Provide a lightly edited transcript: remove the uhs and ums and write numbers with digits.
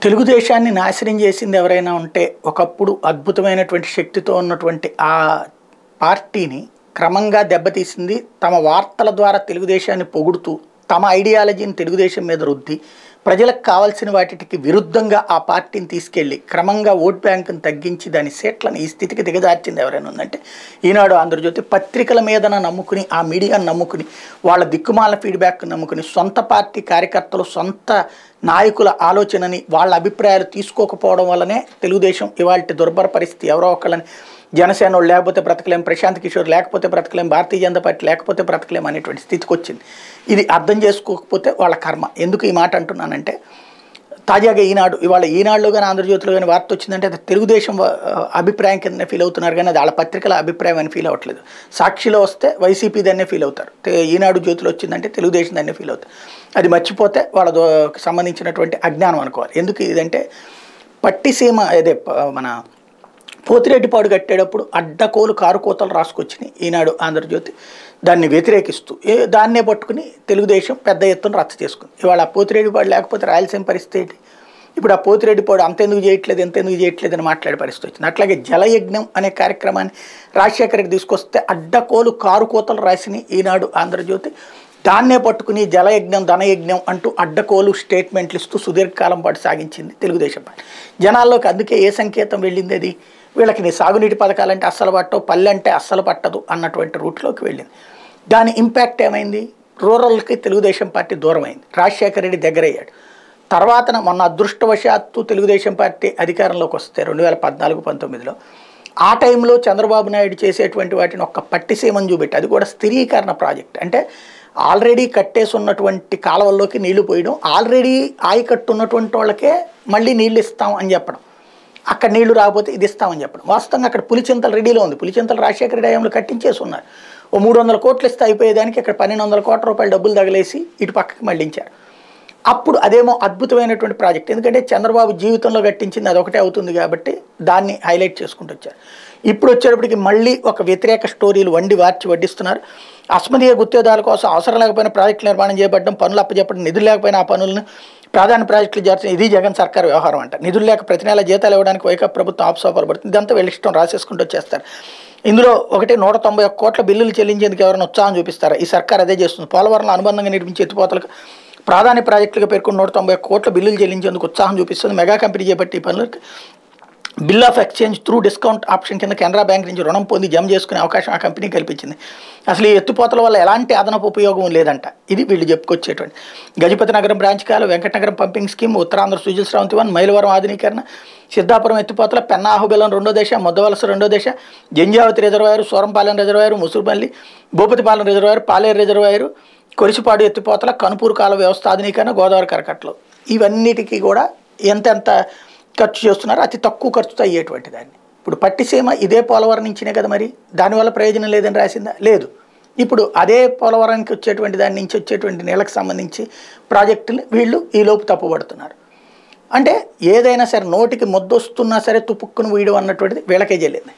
తెలుగుదేశాన్ని నాశనం చేసింది ఎవరైనా ఉంటే ఒకప్పుడు అద్భుతమైనటువంటి శక్తితో ఉన్నటువంటి ఆ పార్టీని క్రమంగా దెబ్బతీసింది తమ వార్తల ద్వారా తెలుగుదేశాన్ని పొగుడుతూ తమ ఐడియాలజీని తెలుగుదేశం మీద రుద్ది ప్రజలకు కావాల్సిన వాటికి విరుద్ధంగా ఆ పార్టీని తీసుకెళ్ళి క్రమంగా ఓట్ బ్యాంకును తగ్గించి దాని సీట్లను ఈ స్థితికి దిగజార్చింది ఎవరైనా ఉందంటే ఈనాడు ఆంధ్రజ్యోతి. పత్రికల మీదన నమ్ముకుని ఆ మీడియాను నమ్ముకుని వాళ్ళ దిక్కుమాల ఫీడ్బ్యాక్ నమ్ముకుని సొంత పార్టీ కార్యకర్తలు సొంత నాయకుల ఆలోచనని వాళ్ళ అభిప్రాయాలు తీసుకోకపోవడం వల్లనే తెలుగుదేశం ఇవాళ దుర్భర పరిస్థితి. ఎవరో ఒకళ్ళని జనసేన వాళ్ళు లేకపోతే బ్రతకలేం, ప్రశాంత్ కిషోర్ లేకపోతే బ్రతకలేం, భారతీయ జనతా పార్టీ లేకపోతే బ్రతకలేం అనేటువంటి స్థితికి వచ్చింది. ఇది అర్థం చేసుకోకపోతే వాళ్ళ కర్మ. ఎందుకు ఈ మాట అంటున్నానంటే తాజాగా ఇవాళ ఈనాడులో కానీ ఆంధ్రజ్యోతిలో కానీ వార్త వచ్చిందంటే అది తెలుగుదేశం అభిప్రాయం కిందనే ఫీల్ అవుతున్నారు కానీ అది వాళ్ళ పత్రికల అభిప్రాయం అని ఫీల్ అవ్వట్లేదు. సాక్షిలో వస్తే వైసీపీ దాన్నే ఫీల్ అవుతారు, ఈనాడు జ్యోతిలో వచ్చిందంటే తెలుగుదేశం దాన్నే ఫీల్ అవుతారు. అది మర్చిపోతే వాళ్ళకి సంబంధించినటువంటి అజ్ఞానం అనుకోవాలి. ఎందుకు ఇదంటే పట్టిసీమ అదే మన పోతిరెడ్డిపాడు కట్టేటప్పుడు అడ్డకోలు కారుకోతలు రాసుకొచ్చినాయి ఈనాడు ఆంధ్రజ్యోతి. దాన్ని వ్యతిరేకిస్తూ దాన్నే పట్టుకుని తెలుగుదేశం పెద్ద ఎత్తున రచ్చ చేసుకుంది. ఇవాళ ఆ పోతిరెడ్డిపాడు లేకపోతే రాయలసీమ పరిస్థితి ఏంటి? ఇప్పుడు ఆ పోతిరెడ్డిపాడు ఎంతెందుకు చేయట్లేదు అని మాట్లాడే పరిస్థితి వచ్చింది. అట్లాగే జలయజ్ఞం అనే కార్యక్రమాన్ని రాజశేఖర రెడ్డి తీసుకొస్తే అడ్డకోలు కారుకోతలు రాసిన ఈనాడు ఆంధ్రజ్యోతి దాన్నే పట్టుకుని జలయజ్ఞం ధనయజ్ఞం అంటూ అడ్డకోలు స్టేట్మెంట్లు ఇస్తూ సుదీర్ఘకాలం పాటు సాగించింది తెలుగుదేశం పార్టీ. జనాల్లోకి అందుకే ఏ సంకేతం వెళ్ళింది? అది వీళ్ళకి సాగునీటి పథకాలంటే అస్సలు పట్టవు, పల్లె అంటే అస్సలు పట్టదు అన్నటువంటి రూట్లోకి వెళ్ళింది. దాని ఇంపాక్ట్ ఏమైంది? రూరల్కి తెలుగుదేశం పార్టీ దూరమైంది. రాజశేఖర రెడ్డి దగ్గరయ్యాడు. తర్వాత మొన్న అదృష్టవశాత్తు తెలుగుదేశం పార్టీ అధికారంలోకి వస్తే 2014-19లో ఆ టైంలో చంద్రబాబు నాయుడు చేసేటువంటి వాటిని ఒక్క పట్టిసీమని చూపెట్టి అది కూడా స్థిరీకరణ ప్రాజెక్ట్ అంటే ఆల్రెడీ కట్టేసి ఉన్నటువంటి కాలువల్లోకి నీళ్లు పోయడం, ఆల్రెడీ ఆయకట్టు ఉన్నటువంటి వాళ్ళకే మళ్ళీ నీళ్ళు ఇస్తాం అని చెప్పడం, అక్కడ నీళ్లు రాకపోతే ఇది ఇస్తామని చెప్పడం. వాస్తవంగా అక్కడ పులిచింతలు రెడీలో ఉంది. పులిచింతలు రాజశేఖర రెడ్డి హయాంలో కట్టించేసి ఉన్నారు. ఓ 300 కోట్లు ఇస్తే అయిపోయేదానికి ఇక్కడ 1200 కోట్ల రూపాయలు డబ్బులు తగిలేసి ఇటు పక్కకి మళ్ళించారు. అప్పుడు అదేమో అద్భుతమైనటువంటి ప్రాజెక్ట్. ఎందుకంటే చంద్రబాబు జీవితంలో కట్టించింది అదొకటే అవుతుంది కాబట్టి దాన్ని హైలైట్ చేసుకుంటూ వచ్చారు. ఇప్పుడు వచ్చేటప్పటికి మళ్ళీ ఒక వ్యతిరేక స్టోరీలు వడ్డిస్తున్నారు. అస్మదీయ గుత్తేదారుల కోసం అవసరం లేకపోయినా ప్రాజెక్టులు నిర్మాణం చేయబడడం, పనులు అప్పచెప్పడం, నిధులు లేకపోయినా ఆ పనులను ప్రాధాన్య ప్రాజెక్టులు చేర్చడం ఇది జగన్ సర్కార్ వ్యవహారం అంట. నిధులు లేక ప్రతి నెల జీతాలు ఇవ్వడానికి వైకాపా ప్రభుత్వం ఆప్సోపాలు పడుతుంది. ఇదంతా వీళ్ళ ఇష్టం రాసేసుకుంటూ వచ్చేస్తారు. ఇందులో 191 కోట్ల బిల్లులు చెల్లించేందుకు ఎవరైనా ఉత్సాహం చూపిస్తారా? ఈ సర్కార్ అదే చేస్తుంది. పోలవరంలో అనుబంధంగా నిర్మించే ఎత్తిపోతలకు ప్రాధాన్య ప్రాజెక్టులుగా పేర్కొన్న 191 కోట్ల బిల్లులు చెల్లించేందుకు ఉత్సాహం చూపిస్తుంది. మెగా కంపెనీ చేపట్టి ఈ పనులకు bill of exchange through discount option కింద కెనరా బ్యాంక్ నుంచి రుణం పొంది జమ చేసుకునే అవకాశం ఆ కంపెనీ కల్పించింది. అసలు ఈ ఎత్తుపోతల వల్ల ఎలాంటి అదనపు ఉపయోగం లేదంట. ఇది వీళ్ళు చెప్పుకొచ్చేటువంటి గజపతి నగరం బ్రాంచ్ కాలు, వెంకటనగరం పంపింగ్ స్కీమ్, ఉత్తరాంధ్ర సుజల్ స్రవంతి 1, మైలవరం ఆధునీకరణ, సిద్ధాపురం ఎత్తిపోతల, పెన్నాహుబెల్లం 2వ దశ, మొద్దవలస 2వ దశ, Janjhavathi reservoir, Surampalem reservoir, Musurupalli, Bhupathipalem reservoir, Paleru reservoir, Korisipadu ఎత్తిపోతల, కనుపూరు కాల వ్యవస్థ ఆధునీకరణ, గోదావరి కరకట్లు, ఇవన్నిటికీ కూడా ఎంతెంత ఖర్చు చేస్తున్నారు? అతి తక్కువ ఖర్చుతో అయ్యేటువంటి దాన్ని. ఇప్పుడు పట్టిసీమ ఇదే పోలవరం నుంచినే కదా, మరి దానివల్ల ప్రయోజనం లేదని రాసిందా? లేదు. ఇప్పుడు అదే పోలవరానికి వచ్చేటువంటి దాని నుంచి వచ్చేటువంటి నీళ్ళకి సంబంధించి ప్రాజెక్టులు వీళ్ళు ఈలోపు తప్పుపడుతున్నారు. అంటే ఏదైనా సరే నోటికి ముద్దొస్తున్నా సరే తుపుక్కును వీయడం అన్నటువంటిది వీళ్ళకే చెల్లింది.